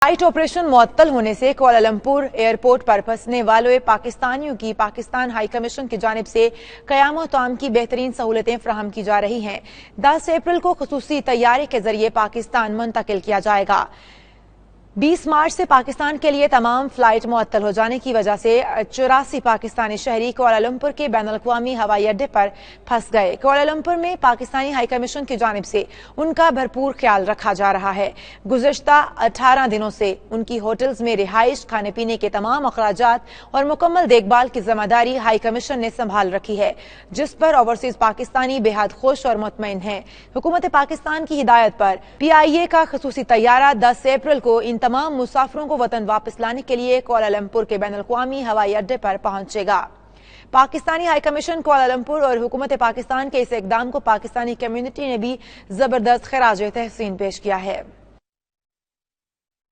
Flight operation मुअत्तल होने से कुआलालंपुर एयरपोर्ट पर फंसने वाले पाकिस्तानियों की पाकिस्तान हाई कमीशन की जानिब से क़याम तआम की बेहतरीन सहूलतें फराहम की जा रही हैं। 10 अप्रैल को खुसूसी तैयारे के जरिए पाकिस्तान मुंतकिल किया जाएगा। 20 मार्च से पाकिस्तान के लिए तमाम फ्लाइट मुअत्तल हो जाने की वजह से 84 पाकिस्तानी शहरी कुआलालंपुर के बैनुल-अक़वामी हवाई अड्डे पर फंस गए। कुआलालंपुर में पाकिस्तानी हाई कमीशन की जानिब से उनका भरपूर ख्याल रखा जा रहा है। गुज़िश्ता 18 दिनों से उनकी होटल्स में रिहाइश, खाने पीने के तमाम अखराजात और मुकम्मल देखभाल की जिम्मेदारी हाई कमीशन ने संभाल रखी है, जिस पर ओवरसीज पाकिस्तानी बेहद खुश और मुतमईन हैं। हुकूमत पाकिस्तान की हिदायत पर PIA का खुसूसी तैयारा 10 अप्रैल को इन तमाम मुसाफिरों को वतन वापस लाने के लिए कुआलालंपुर के बैनुल-अक़वामी हवाई अड्डे पर पहुंचेगा। पाकिस्तानी हाई कमीशन कुआलालंपुर और हुकूमत पाकिस्तान के इस इकदाम को पाकिस्तानी कम्युनिटी ने भी जबरदस्त खराज तहसीन पेश किया है।